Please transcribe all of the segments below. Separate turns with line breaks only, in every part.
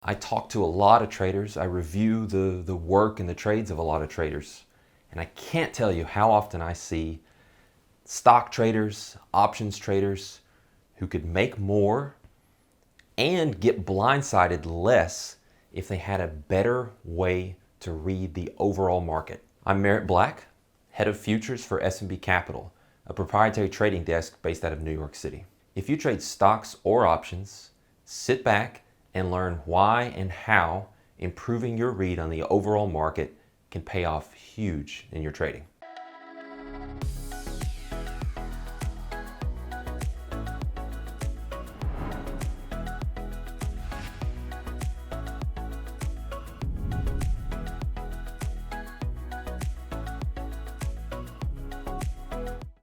I talk to a lot of traders. I review the work and the trades of a lot of traders. And I can't tell you how often I see stock traders, options traders who could make more and get blindsided less if they had a better way to read the overall market. I'm Merritt Black, head of futures for S&P Capital, a proprietary trading desk based out of New York City. If you trade stocks or options, sit back and learn why and how improving your read on the overall market can pay off huge in your trading.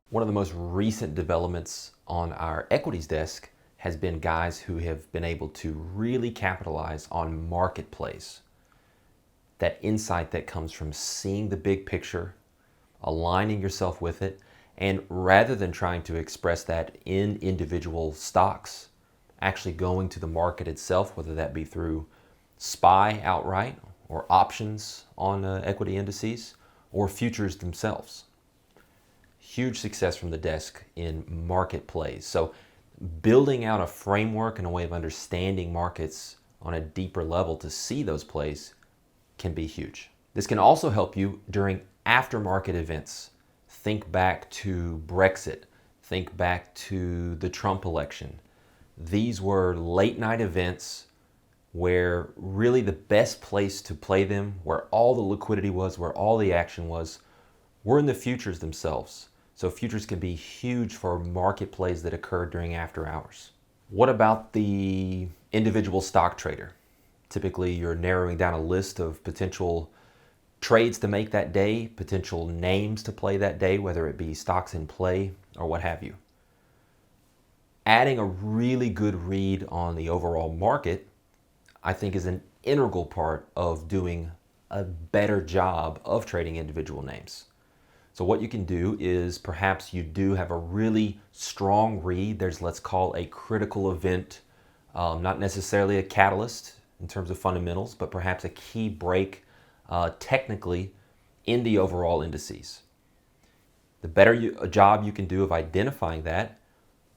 One of the most recent developments on our equities desk has been guys who have been able to really capitalize on market plays. That insight that comes from seeing the big picture, aligning yourself with it, and rather than trying to express that in individual stocks, actually going to the market itself, whether that be through SPY outright or options on equity indices or futures themselves. Huge success from the desk in market plays. So building out a framework and a way of understanding markets on a deeper level to see those plays can be huge. This can also help you during aftermarket events. Think back to Brexit. Think back to the Trump election. These were late night events where really the best place to play them, where all the liquidity was, where all the action was, were in the futures themselves. So futures can be huge for market plays that occur during after hours. What about the individual stock trader? Typically, you're narrowing down a list of potential trades to make that day, potential names to play that day, whether it be stocks in play or what have you. Adding a really good read on the overall market, I think, is an integral part of doing a better job of trading individual names. So what you can do is perhaps you do have a really strong read. There's, let's call, a critical event, not necessarily a catalyst in terms of fundamentals, but perhaps a key break technically in the overall indices. The better a job you can do of identifying that,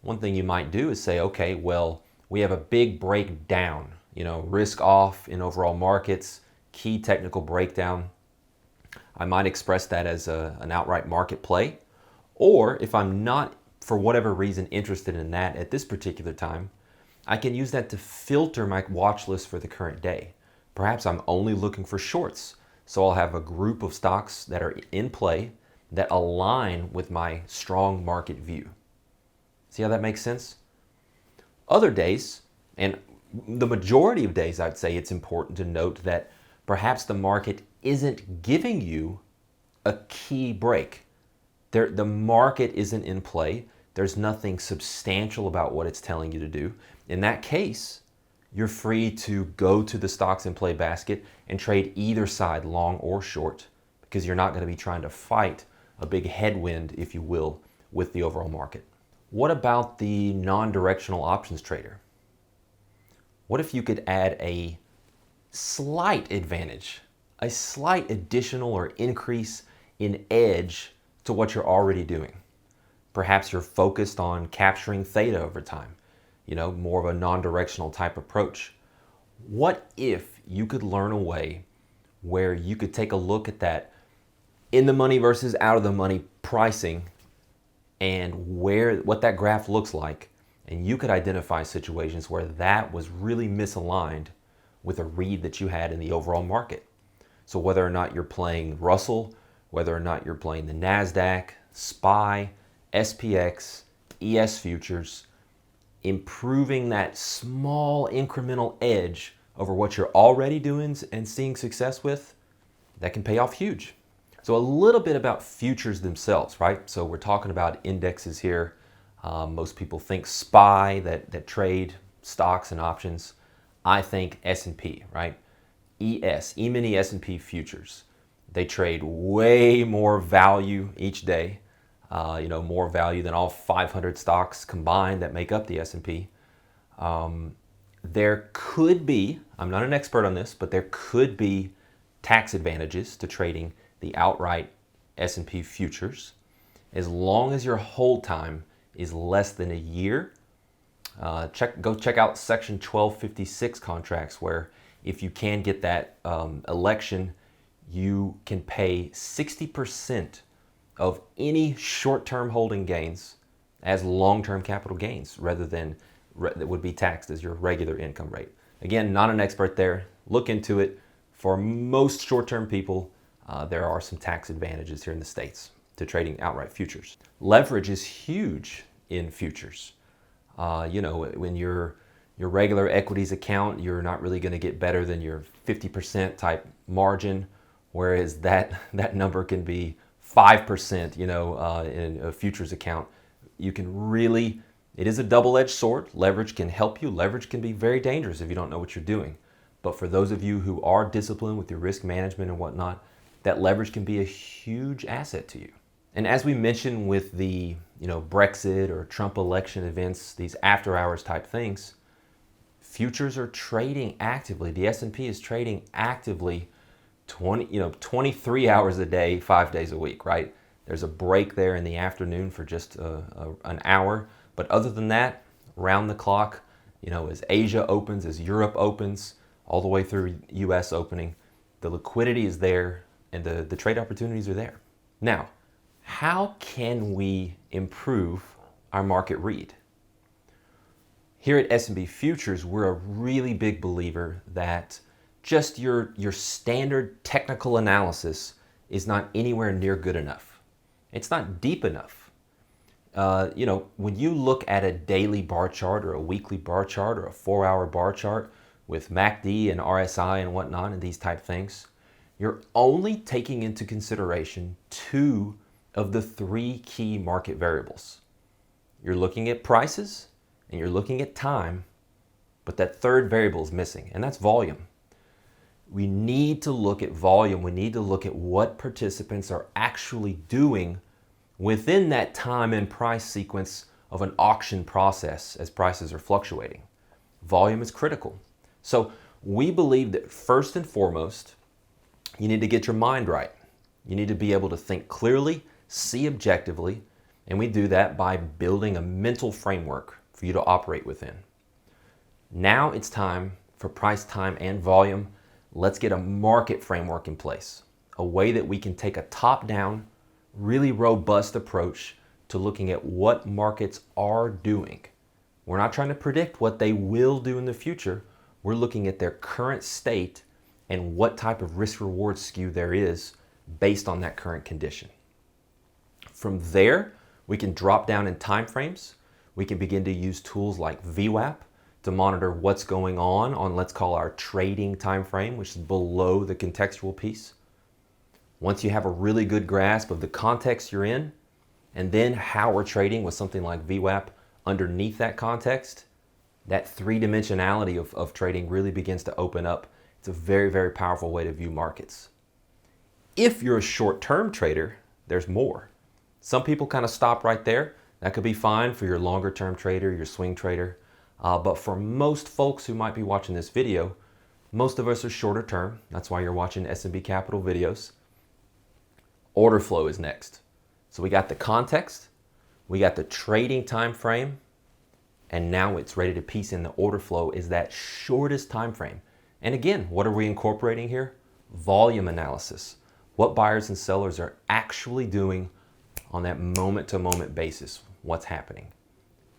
one thing you might do is say, okay, well, we have a big breakdown, risk off in overall markets, key technical breakdown. I might express that as an outright market play. Or if I'm not, for whatever reason, interested in that at this particular time, I can use that to filter my watch list for the current day. Perhaps I'm only looking for shorts, so I'll have a group of stocks that are in play that align with my strong market view. See how that makes sense? Other days, and the majority of days, I'd say it's important to note that perhaps the market isn't giving you a key break. The market isn't in play. There's nothing substantial about what it's telling you to do. In that case, you're free to go to the stocks in play basket and trade either side, long or short, because you're not going to be trying to fight a big headwind, if you will, with the overall market. What about the non-directional options trader? What if you could add a slight advantage, a slight additional or increase in edge to what you're already doing? Perhaps you're focused on capturing theta over time, more of a non-directional type approach. What if you could learn a way where you could take a look at that in the money versus out of the money pricing and what that graph looks like, and you could identify situations where that was really misaligned with a read that you had in the overall market? So whether or not you're playing Russell, whether or not you're playing the NASDAQ, SPY, SPX, ES futures, improving that small incremental edge over what you're already doing and seeing success with, that can pay off huge. So a little bit about futures themselves, right? So we're talking about indexes here. Most people think SPY that trade stocks and options. I think S&P, right? E-mini S&P futures. They trade way more value each day, more value than all 500 stocks combined that make up the S&P. There could be, I'm not an expert on this, but there could be tax advantages to trading the outright S&P futures as long as your hold time is less than a year. Go check out Section 1256 contracts, where if you can get that election, you can pay 60% of any short-term holding gains as long-term capital gains rather than that would be taxed as your regular income rate. Again, not an expert there. Look into it. For most short-term people, there are some tax advantages here in the States to trading outright futures. Leverage is huge in futures. When your regular equities account, you're not really going to get better than your 50% type margin, whereas that number can be 5%, in a futures account. You can really, it is a double-edged sword. Leverage can help you. Leverage can be very dangerous if you don't know what you're doing. But for those of you who are disciplined with your risk management and whatnot, that leverage can be a huge asset to you. And as we mentioned with the Brexit or Trump election events, these after hours type things, futures are trading actively. The S&P is trading actively 23 hours a day, 5 days a week, right? There's a break there in the afternoon for just an hour. But other than that, round the clock, as Asia opens, as Europe opens, all the way through US opening, the liquidity is there and the trade opportunities are there. Now, how can we improve our market read? Here at S&P Futures, we're a really big believer that just your standard technical analysis is not anywhere near good enough. It's not deep enough. When you look at a daily bar chart or a weekly bar chart or a 4-hour bar chart with MACD and RSI and whatnot and these type things, you're only taking into consideration 2 of the 3 key market variables. You're looking at prices and you're looking at time, but that third variable is missing, and that's volume. We need to look at volume. We need to look at what participants are actually doing within that time and price sequence of an auction process as prices are fluctuating. Volume is critical. So we believe that first and foremost, you need to get your mind right. You need to be able to think clearly, see objectively, and we do that by building a mental framework for you to operate within. Now it's time for price, time, and volume. Let's get a market framework in place, a way that we can take a top-down, really robust approach to looking at what markets are doing. We're not trying to predict what they will do in the future. We're looking at their current state and what type of risk-reward skew there is based on that current condition. From there, we can drop down in time frames. We can begin to use tools like VWAP to monitor what's going on, let's call our trading time frame, which is below the contextual piece. Once you have a really good grasp of the context you're in, and then how we're trading with something like VWAP underneath that context, that 3-dimensionality of trading really begins to open up. It's a very, very powerful way to view markets. If you're a short-term trader, there's more. Some people kind of stop right there. That could be fine for your longer-term trader, your swing trader. But for most folks who might be watching this video, most of us are shorter term. That's why you're watching S&P Capital videos. Order flow is next. So we got the context, we got the trading time frame, and now it's ready to piece in the order flow is that shortest time frame. And again, what are we incorporating here? Volume analysis. What buyers and sellers are actually doing on that moment-to-moment basis. What's happening?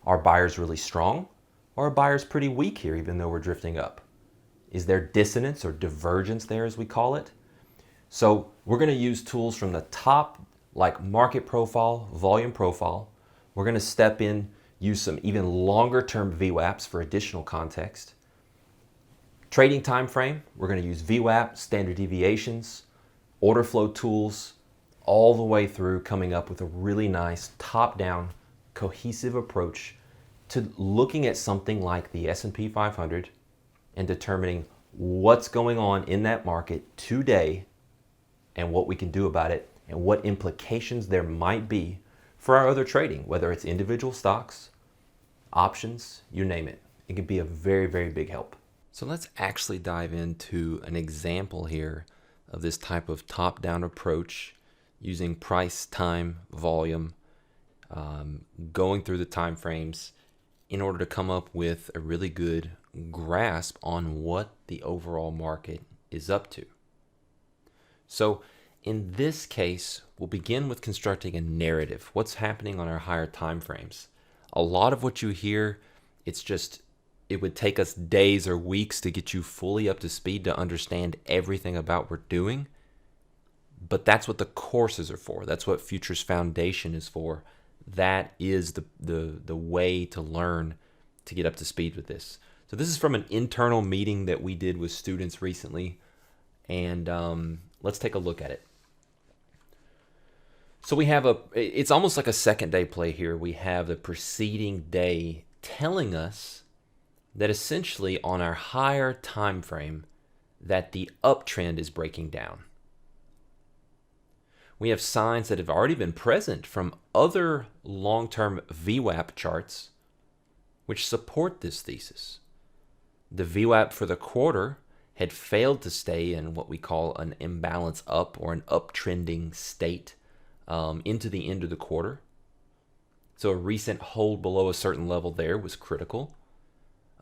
Are buyers really strong? Or are buyers pretty weak here, even though we're drifting up? Is there dissonance or divergence there, as we call it? So we're going to use tools from the top, like market profile, volume profile. We're going to step in, use some even longer term VWAPs for additional context. Trading time frame, we're going to use VWAP, standard deviations, order flow tools, all the way through coming up with a really nice top-down cohesive approach to looking at something like the S&P 500 and determining what's going on in that market today and what we can do about it and what implications there might be for our other trading, whether it's individual stocks, options, you name it. It can be a very, very big help. So let's actually dive into an example here of this type of top-down approach using price, time, volume, going through the time frames in order to come up with a really good grasp on what the overall market is up to. So in this case, we'll begin with constructing a narrative. What's happening on our higher time frames? A lot of what you hear, it would take us days or weeks to get you fully up to speed to understand everything about what we're doing. But that's what the courses are for. That's what Futures Foundation is for. That is the way to learn to get up to speed with this. So this is from an internal meeting that we did with students recently. And let's take a look at it. So it's almost like a second day play here. We have the preceding day telling us that essentially on our higher time frame that the uptrend is breaking down. We have signs that have already been present from other long-term VWAP charts which support this thesis. The VWAP for the quarter had failed to stay in what we call an imbalance up or an uptrending state into the end of the quarter. So a recent hold below a certain level there was critical.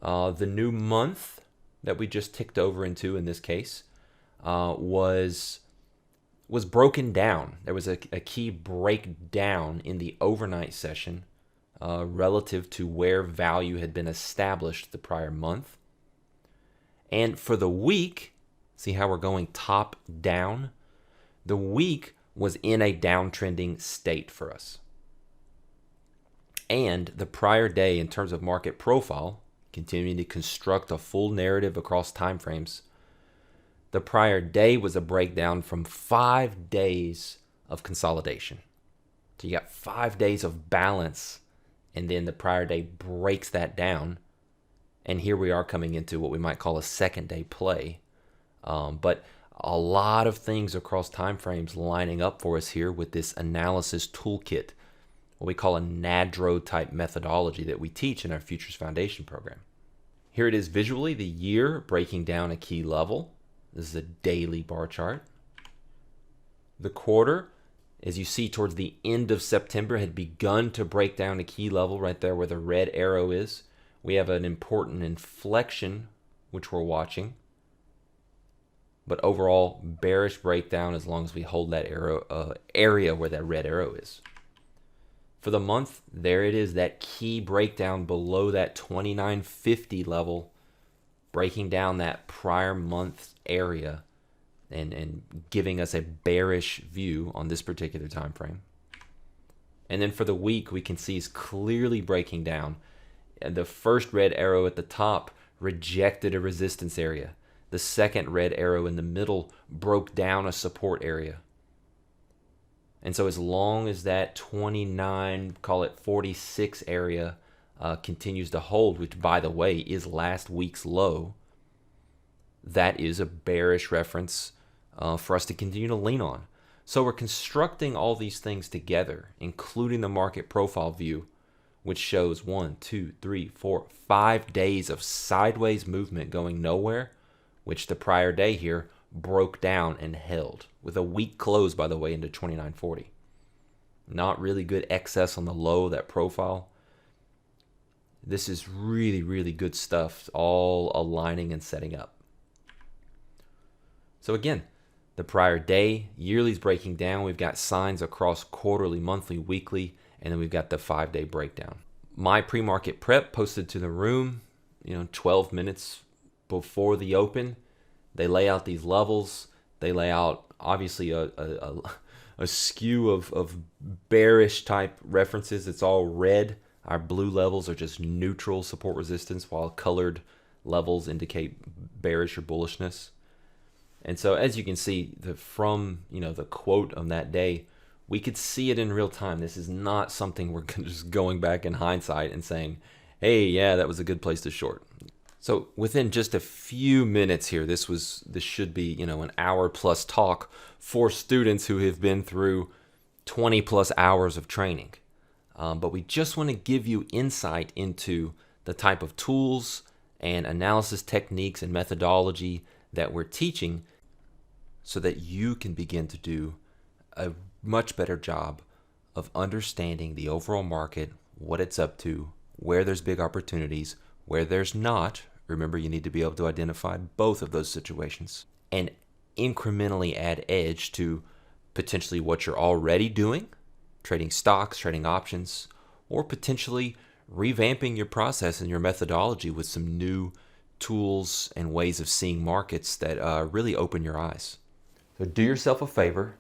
The new month that we just ticked over into in this case was broken down. There was a key breakdown in the overnight session relative to where value had been established the prior month. And for the week, see how we're going top down? The week was in a downtrending state for us. And the prior day, in terms of market profile, continuing to construct a full narrative across time frames, the prior day was a breakdown from 5 days of consolidation. So you got 5 days of balance, and then the prior day breaks that down. And here we are coming into what we might call a second day play. But a lot of things across time frames lining up for us here with this analysis toolkit, what we call a NADRO type methodology that we teach in our Futures Foundation program. Here it is visually, the year breaking down a key level. This is a daily bar chart. The quarter, as you see towards the end of September, had begun to break down a key level right there where the red arrow is. We have an important inflection, which we're watching. But overall, bearish breakdown as long as we hold that area where that red arrow is. For the month, there it is, that key breakdown below that 2950 level, breaking down that prior month's area and giving us a bearish view on this particular time frame. And then for the week, we can see is clearly breaking down. And the first red arrow at the top rejected a resistance area. The second red arrow in the middle broke down a support area. And so as long as that 29, call it 46 area continues to hold, which by the way is last week's low, that is a bearish reference for us to continue to lean on. So we're constructing all these things together, including the market profile view, which shows 1, 2, 3, 4, 5 days of sideways movement going nowhere, which the prior day here broke down and held with a weak close, by the way, into 2940. Not really good excess on the low of that profile. This is really, really good stuff, all aligning and setting up. So again, the prior day, yearly is breaking down. We've got signs across quarterly, monthly, weekly, and then we've got the 5-day breakdown. My pre-market prep posted to the room, 12 minutes before the open. They lay out these levels. They lay out obviously a skew of bearish type references. It's all red. Our blue levels are just neutral support resistance, while colored levels indicate bearish or bullishness. And so as you can see from the quote on that day, we could see it in real time. This is not something we're just going back in hindsight and saying, hey, yeah, that was a good place to short. So within just a few minutes here, this should be an hour plus talk for students who have been through 20 plus hours of training. But we just want to give you insight into the the type of tools and analysis techniques and methodology that we're teaching so that you can begin to do a much better job of understanding the overall market, what it's up to, where there's big opportunities, where there's not. Remember, you need to be able to identify both of those situations and incrementally add edge to potentially what you're already doing, trading stocks, trading options, or potentially revamping your process and your methodology with some new tools and ways of seeing markets that really open your eyes. So do yourself a favor,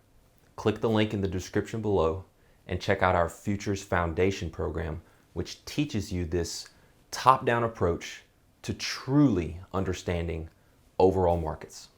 click the link in the description below, and check out our Futures Foundation program, which teaches you this top-down approach to truly understanding overall markets.